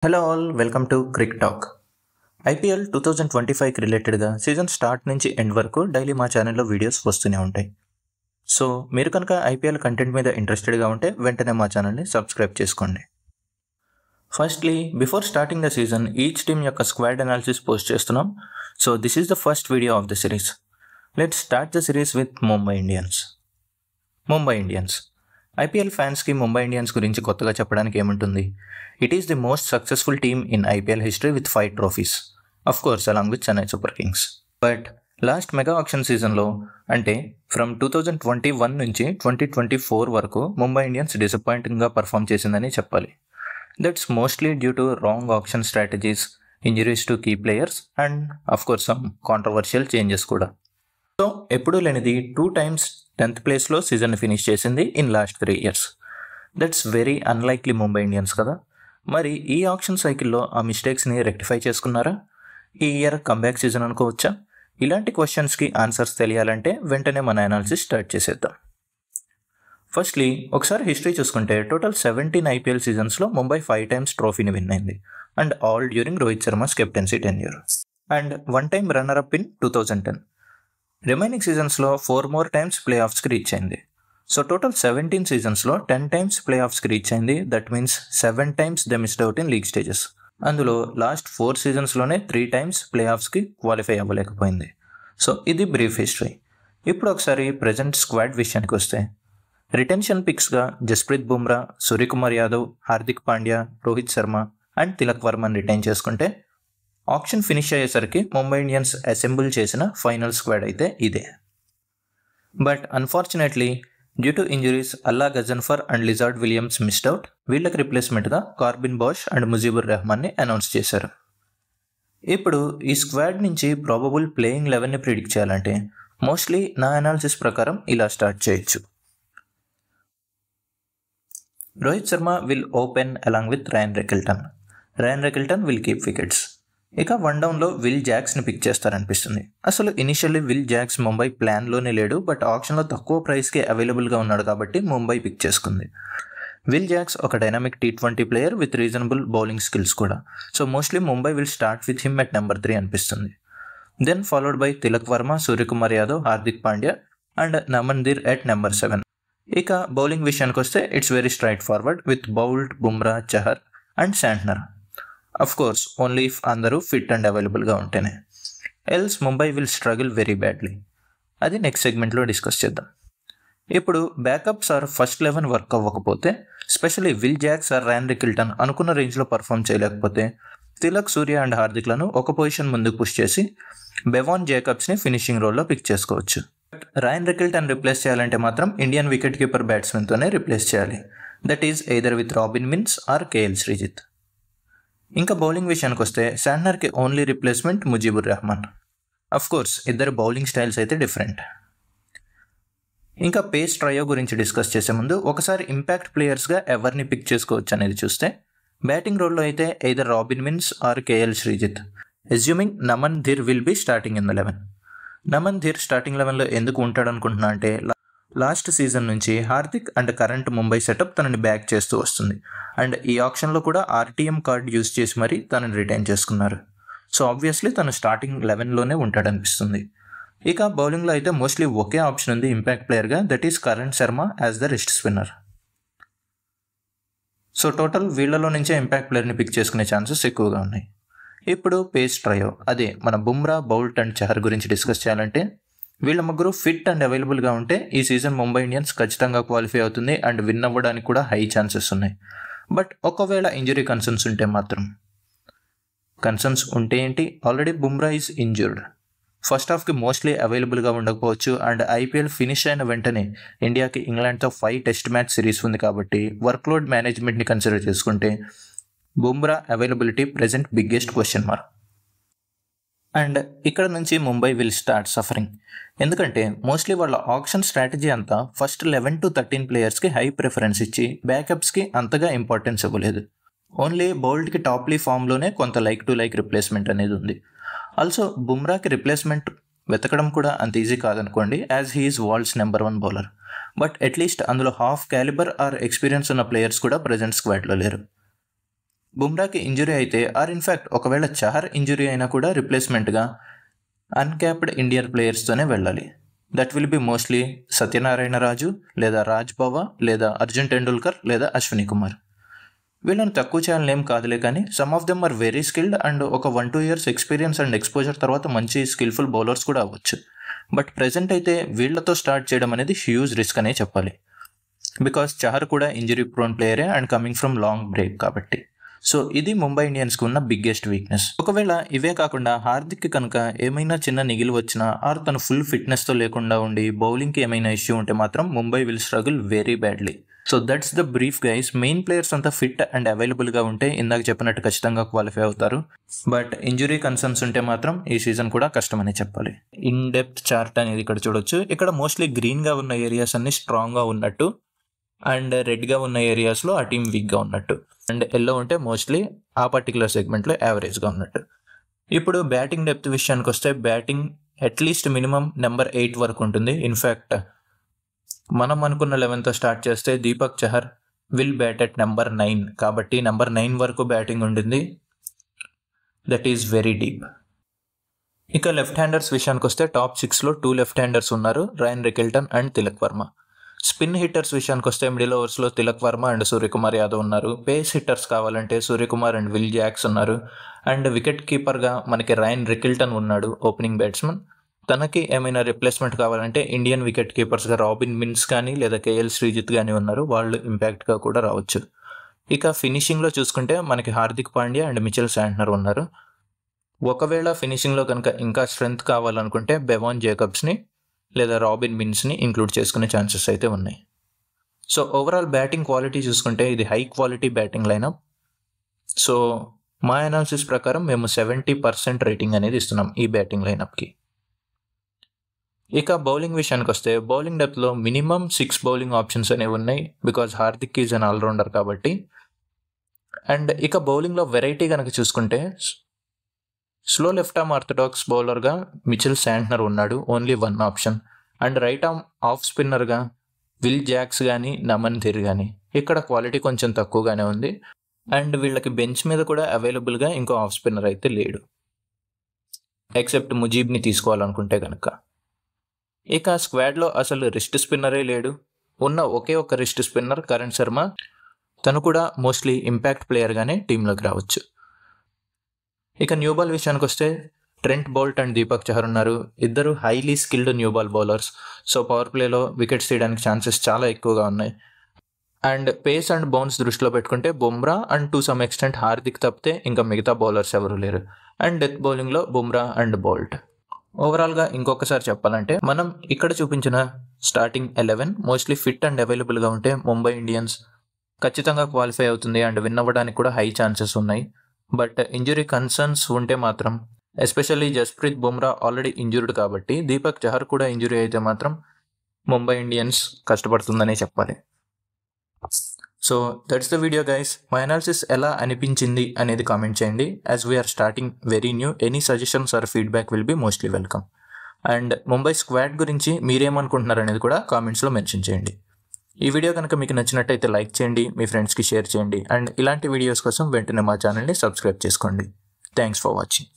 Hello all, welcome to crick talk. IPL 2025కి రిలేటెడ్గా season start నుంచి ఎండ్ వరకు డైలీ మా ఛానల్లో వీడియోస్ వస్తూనే ఉంటాయి. సో మీరు కనుక ఐపీఎల్ కంటెంట్ మీద ఇంట్రెస్టెడ్గా ఉంటే వెంటనే మా ఛానల్ని సబ్స్క్రైబ్ చేసుకోండి. Firstly, before starting the season each team యొక్క స్క్వాడ్ అనాలిసిస్ పోస్ట్ చేస్తున్నాం. So this is the first video of the series. Let's start the series with Mumbai Indians. IPL ఫ్యాన్స్కి ముంబై ఇండియన్స్ గురించి కొత్తగా చెప్పడానికి ఏముంటుంది? It is the most successful team in IPL history with 5 trophies, of course along with Chennai Super Kings. But last mega auction సీజన్లో, అంటే from 2021 నుంచి 2024 వరకు Mumbai Indians డిసప్పాయింటింగ్గా perform చేసిందని చెప్పాలి. That's mostly due to wrong auction strategies, injuries to key players and of course some controversial changes కూడా. So ఎప్పుడూ లేనిది 2 times 10th ప్లేస్లో సీజన్ ఫినిష్ చేసింది in last 3 years. That's very unlikely Mumbai Indians కదా. మరి ఈ ఆక్షన్ సైకిల్లో ఆ మిస్టేక్స్ని రెక్టిఫై చేసుకున్నారా? ఈ ఇయర్ కంబ్యాక్ సీజన్ అనుకోవచ్చా? ఇలాంటి క్వశ్చన్స్కి ఆన్సర్స్ తెలియాలంటే వెంటనే మన అనాలిసిస్ స్టార్ట్ చేసేద్దాం. ఫస్ట్లీ, ఒకసారి హిస్టరీ చూసుకుంటే టోటల్ 17 ఐపీఎల్ సీజన్స్లో ముంబై 5 times ట్రోఫీని విన్ అయింది, and all during Rohit Sharma's captaincy tenure, and 1 time runner up in 2010. Remaining సీజన్స్లో 4 more times ప్లే ఆఫ్స్కి రీచ్ అయింది. సో టోటల్ 17 సీజన్స్లో 10 times ప్లే ఆఫ్స్కి రీచ్ అయింది. That means 7 times they missed out in league stages. అందులో లాస్ట్ 4 seasonsలోనే 3 times ప్లే ఆఫ్స్కి క్వాలిఫై అవ్వలేకపోయింది. So ఇది బ్రీఫ్ హిస్టరీ. ఇప్పుడు ఒకసారి ప్రజెంట్ స్క్వాడ్ విషయానికి వస్తే, రిటెన్షన్ పిక్స్గా జస్ప్రీత్ బుమ్రా, సూర్యకుమార్ యాదవ్, హార్దిక్ పాండ్యా, రోహిత్ శర్మ అండ్ తిలక్ వర్మని రిటైన్ చేసుకుంటే, ఆక్షన్ ఫినిష్ అయ్యేసరికి ముంబై ఇండియన్స్ అసెంబుల్ చేసిన ఫైనల్ స్క్వాడ్ అయితే ఇదే. But unfortunately due to injuries Allah Ghazanfar and Lizaad Williams missed out. వీళ్ళకి రిప్లేస్మెంట్గా కార్బిన్ బాష్ అండ్ ముజీబుర్ రెహమాన్ని అనౌన్స్ చేశారు. ఇప్పుడు ఈ స్క్వాడ్ నుంచి ప్రాబబుల్ ప్లేయింగ్ 11ని ప్రిడిక్ట్ చేయాలంటే మోస్ట్లీ నా అనాలిసిస్ ప్రకారం ఇలా స్టార్ట్ చేయొచ్చు. Rohit Sharma will open along with Ryan Rickelton will keep wickets. ఇక 1 downలో విల్ జాక్స్ని పిక్ చేస్తారనిపిస్తుంది. అసలు ఇనిషియల్లీ విల్ జాక్స్ ముంబై ప్లాన్లోనే లేడు, బట్ ఆప్షన్లో తక్కువ ప్రైస్కి అవైలబుల్గా ఉన్నాడు కాబట్టి ముంబై పిక్ చేసుకుంది. విల్ జాక్స్ ఒక dynamic T20 player with reasonable bowling skills కూడా. So mostly Mumbai will start with him at number 3 అనిపిస్తుంది. Then followed by Tilak Varma, Suryakumar Yadav, Hardik Pandya and Naman Dhir at number 7. ఇక బౌలింగ్ విషయానికి వస్తే it's very straightforward with Boult, Bumrah, Chahar and Santner. Of course only if అందరూ fit and అవైలబుల్గా ఉంటేనే. Else Mumbai will struggle very badly. అది next సెగ్మెంట్లో discuss చేద్దాం. ఇప్పుడు బ్యాకప్స్ ఆర్ ఫస్ట్ 11 వర్క్ అవ్వకపోతే, specially Will Jacks or Ryan Rickelton అనుకున్న రేంజ్లో పర్ఫామ్ చేయలేకపోతే, తిలక్, సూర్య అండ్ హార్దిక్లను ఒక పొజిషన్ ముందుకు పుష్ చేసి బెవాన్ జేకబ్స్ని ఫినిషింగ్ రోల్లో పిక్ చేసుకోవచ్చు. బట్ రాయన్ రెకిల్టన్ రిప్లేస్ చేయాలంటే మాత్రం ఇండియన్ వికెట్ కీపర్ బ్యాట్స్మెన్తోనే రిప్లేస్ చేయాలి. That is either with Robin Minz or KL Shrijith. ఇంకా బౌలింగ్ విషయానికి వస్తే శాంట్నర్కి only replacement Mujeeb Rahman. Of course ఇద్దరు బౌలింగ్ స్టైల్స్ అయితే డిఫరెంట్. ఇంకా పేస్ ట్రయో గురించి డిస్కస్ చేసే ముందు ఒకసారి ఇంపాక్ట్ ప్లేయర్స్గా ఎవరిని పిక్ చేసుకోవచ్చు అనేది చూస్తే, బ్యాటింగ్ రోల్లో అయితే either Robin Minz or KL Shrijith, assuming Naman Dhir will be starting in the 11. Naman Dhir starting 11లో ఎందుకు ఉంటాడు అనుకుంటున్నా అంటే, లాస్ట్ సీజన్ నుంచి Hardik and current Mumbai setup తనని బ్యాక్ చేస్తూ వస్తుంది, అండ్ ఈ ఆప్షన్లో కూడా ఆర్టీఎం కార్డ్ యూజ్ చేసి మరీ తనని రిటైన్ చేసుకున్నారు. సో ఆబ్వియస్లీ తను స్టార్టింగ్ 11లోనే ఉంటాడనిపిస్తుంది. ఇక బౌలింగ్లో అయితే మోస్ట్లీ ఒకే ఆప్షన్ ఉంది ఇంపాక్ట్ ప్లేయర్గా, that is Karan Sharma as the rest spinner. So total వీళ్లలో నుంచే ఇంపాక్ట్ ప్లేయర్ని పిక్ చేసుకునే ఛాన్సెస్ ఎక్కువగా ఉన్నాయి. ఇప్పుడు పేస్ ట్రయో, అదే మన బుమ్రా, బౌల్ట్ అండ్ చహర్ గురించి డిస్కస్ చేయాలంటే, వీళ్ళ ముగ్గురు ఫిట్ అండ్ అవైలబుల్గా ఉంటే ఈ సీజన్ ముంబై ఇండియన్స్ ఖచ్చితంగా క్వాలిఫై అవుతుంది అండ్ విన్ అవ్వడానికి కూడా హై ఛాన్సెస్ ఉన్నాయి. బట్ ఒకవేళ ఇంజరీ కన్సర్న్స్ ఉంటే మాత్రం, కన్సర్న్స్ ఉంటే ఏంటి, already Bumrah is injured, first హాఫ్కి మోస్ట్లీ అవైలబుల్గా ఉండకపోవచ్చు, అండ్ ఐపీఎల్ ఫినిష్ అయిన వెంటనే ఇండియాకి ఇంగ్లాండ్తో 5 Test మ్యాచ్ సిరీస్ ఉంది కాబట్టి వర్క్లోడ్ మేనేజ్మెంట్ని కన్సిడర్ చేసుకుంటే Bumrah availability present biggest question mark. And ఇక్కడ నుంచి ముంబై విల్ స్టార్ట్ సఫరింగ్. ఎందుకంటే మోస్ట్లీ వాళ్ళ ఆక్షన్ స్ట్రాటజీ అంతా ఫస్ట్ 11 to 13 ప్లేయర్స్కి హై ప్రిఫరెన్స్ ఇచ్చి బ్యాకప్స్కి అంతగా ఇంపార్టెన్స్ ఇవ్వలేదు. ఓన్లీ బౌల్ట్కి టాప్లీ ఫామ్లోనే కొంత లైక్ టు లైక్ రిప్లేస్మెంట్ అనేది ఉంది. ఆల్సో బుమ్రాకి రిప్లేస్మెంట్ వెతకడం కూడా అంత ఈజీ కాదనుకోండి, as he is world's number 1 bowler. But at least అందులో హాఫ్ క్యాలిబర్ ఆర్ ఎక్స్పీరియన్స్ ఉన్న ప్లేయర్స్ కూడా ప్రజెంట్ స్క్వాడ్లో లేరు. బుమ్రాకి ఇంజురీ అయితే ఆర్ ఇన్ఫ్యాక్ట్ ఒకవేళ చహర్ ఇంజురీ అయినా కూడా రిప్లేస్మెంట్గా అన్క్యాప్డ్ ఇండియన్ ప్లేయర్స్తోనే వెళ్ళాలి. That will be mostly Satyanarayana Raju లేదా రాజ్ పవార్ లేదా అర్జున్ టెండూల్కర్ లేదా అశ్విని కుమార్. వీళ్ళని తక్కువ చేయాలనేం కాదులే, కానీ some of them are very skilled and ఒక 1-2 years ఎక్స్పీరియన్స్ అండ్ ఎక్స్పోజర్ తర్వాత మంచి స్కిల్ఫుల్ బౌలర్స్ కూడా అవ్వచ్చు. బట్ ప్రెజెంట్ అయితే వీళ్లతో స్టార్ట్ చేయడం అనేది హ్యూజ్ రిస్క్ అనే చెప్పాలి. బికాస్ చహర్ కూడా ఇంజరీ ప్రోన్ ప్లేయరే and coming from long break కాబట్టి. సో ఇది ముంబై ఇండియన్స్కి ఉన్న బిగ్గెస్ట్ వీక్నెస్. ఒకవేళ ఇవే కాకుండా హార్దిక్కి కనుక ఏమైనా చిన్న నిగిలి వచ్చినా ఆర్ తను ఫుల్ ఫిట్నెస్తో లేకుండా ఉండి బౌలింగ్కి ఏమైనా ఇష్యూ ఉంటే మాత్రం Mumbai will struggle very badly. So that's the brief guys. Main players అంతా ఫిట్ అండ్ అవైలబుల్గా ఉంటే ఇందాక చెప్పినట్టు ఖచ్చితంగా క్వాలిఫై అవుతారు. బట్ ఇంజురీ కన్సర్న్స్ ఉంటే మాత్రం ఈ సీజన్ కూడా కష్టమని చెప్పాలి. ఇన్ డెప్త్ చార్ట్ అనేది ఇక్కడ చూడొచ్చు. ఇక్కడ మోస్ట్లీ గ్రీన్గా ఉన్న ఏరియాస్ అన్ని స్ట్రాంగ్గా ఉన్నట్టు అండ్ రెడ్గా ఉన్న ఏరియాస్లో ఆ టీం వీక్గా ఉన్నట్టు అండ్ ఎల్లో ఉంటే మోస్ట్లీ ఆ పర్టికులర్ సెగ్మెంట్లో యావరేజ్గా ఉన్నట్టు. ఇప్పుడు బ్యాటింగ్ డెప్త్ విషయానికి వస్తే బ్యాటింగ్ అట్లీస్ట్ మినిమం నెంబర్ 8 వరకు ఉంటుంది. ఇన్ఫ్యాక్ట్ మనం అనుకున్న 11తో స్టార్ట్ చేస్తే Deepak Chahar will bat at number 9, కాబట్టి నెంబర్ 9 వరకు బ్యాటింగ్ ఉంటుంది. That is very deep. ఇక లెఫ్ట్ హ్యాండర్స్ విషయానికి వస్తే టాప్ 6లో 2 లెఫ్ట్ హ్యాండర్స్ ఉన్నారు, rain Rickelton and Tilak Varma. Spin hitters విషయానికి వస్తే మిడిల్ ఓవర్స్లో తిలక్ వర్మ అండ్ సూర్యకుమార్ యాదవ్ ఉన్నారు. పేస్ హిట్టర్స్ కావాలంటే సూర్యకుమార్ అండ్ విల్ జాక్స్ ఉన్నారు. అండ్ వికెట్ కీపర్గా మనకి రైన్ రికెల్టన్ ఉన్నాడు, ఓపెనింగ్ బ్యాట్స్మెన్. తనకి ఏమైనా రిప్లేస్మెంట్ కావాలంటే ఇండియన్ వికెట్ కీపర్స్గా రాబిన్ మిన్స్ కానీ లేదా కేఎల్ శ్రీజిత్ కానీ ఉన్నారు, వాళ్ళు ఇంపాక్ట్గా కూడా రావచ్చు. ఇక ఫినిషింగ్లో చూసుకుంటే మనకి Hardik Pandya and Mitchell Santner ఉన్నారు. ఒకవేళ ఫినిషింగ్లో కనుక ఇంకా స్ట్రెంగ్త్ కావాలనుకుంటే బెవాన్ జేకబ్స్ని లేదా రాబిన్ మిన్స్ని ఇంక్లూడ్ చేసుకునే ఛాన్సెస్ అయితే ఉన్నాయి. సో ఓవరాల్ బ్యాటింగ్ క్వాలిటీ చూసుకుంటే ఇది high quality batting lineup. So మా అనాలిసిస్ ప్రకారం మేము 70% రేటింగ్ అనేది ఇస్తున్నాం ఈ బ్యాటింగ్ లైనప్కి. ఇక బౌలింగ్ విషయానికి వస్తే బౌలింగ్ డెప్త్లో మినిమం 6 బౌలింగ్ ఆప్షన్స్ అనేవి ఉన్నాయి, because Hardik is an allrounder కాబట్టి. అండ్ ఇక బౌలింగ్లో వెరైటీ కనుక చూసుకుంటే స్లో లెఫ్ట్ ఆర్మ్ ఆర్థడాక్స్ బౌలర్గా మిచెల్ శాంట్నర్ ఉన్నాడు, ఓన్లీ 1 ఆప్షన్. అండ్ రైట్ ఆర్మ్ ఆఫ్ స్పిన్నర్గా విల్ జాక్స్ కానీ నమన్ ధిర్ కానీ. ఇక్కడ క్వాలిటీ కొంచెం తక్కువగానే ఉంది. అండ్ వీళ్ళకి బెంచ్ మీద కూడా అవైలబుల్గా ఇంకో ఆఫ్ స్పిన్నర్ అయితే లేడు, ఎక్సెప్ట్ ముజీబ్ని తీసుకోవాలనుకుంటే కనుక. ఇక స్క్వాడ్లో అసలు రిస్ట్ స్పిన్నరే లేడు. ఉన్న ఒకే ఒక రిస్ట్ స్పిన్నర్ కరణ్ శర్మ, తను కూడా మోస్ట్లీ ఇంపాక్ట్ ప్లేయర్గానే టీంలోకి రావచ్చు. ఇక న్యూ బాల్ విషయానికి వస్తే Trent Boult and Deepak Chahar ఉన్నారు, ఇద్దరు highly skilled new ball bowlers. So power ప్లేలో వికెట్స్ తీయడానికి ఛాన్సెస్ చాలా ఎక్కువగా ఉన్నాయి. అండ్ పేస్ అండ్ బౌన్స్ దృష్టిలో పెట్టుకుంటే Bumrah and to some extent Hardik తప్పితే ఇంకా మిగతా బౌలర్స్ ఎవరు లేరు. అండ్ డెత్ బౌలింగ్లో బుమ్రా అండ్ బౌల్ట్. ఓవరాల్గా ఇంకొకసారి చెప్పాలంటే మనం ఇక్కడ చూపించిన స్టార్టింగ్ 11 మోస్ట్లీ ఫిట్ అండ్ అవైలబుల్గా ఉంటే ముంబై ఇండియన్స్ ఖచ్చితంగా క్వాలిఫై అవుతుంది అండ్ విన్ అవ్వడానికి కూడా హై ఛాన్సెస్ ఉన్నాయి. బట్ ఇంజురీ కన్సర్న్స్ ఉంటే మాత్రం, especially Jasprit Bumrah already injured కాబట్టి, దీపక్ చహర్ కూడా ఇంజురీ అయితే మాత్రం ముంబై ఇండియన్స్ కష్టపడుతుందనే చెప్పాలి. So that's the video guys. My analysis ఎలా అనిపించింది అనేది కామెంట్ చేయండి. As we are starting very new, any suggestions or feedback will be mostly welcome. And Mumbai squad గురించి మీరేమనుకుంటున్నారు అనేది కూడా కామెంట్స్లో మెన్షన్ చేయండి. ఈ వీడియో కనుక మీకు నచ్చినట్టయితే లైక్ చేయండి, మీ ఫ్రెండ్స్కి షేర్ చేయండి. అండ్ ఇలాంటి వీడియోస్ కోసం వెంటనే మా ఛానల్ని సబ్స్క్రైబ్ చేసుకోండి. Thanks for watching.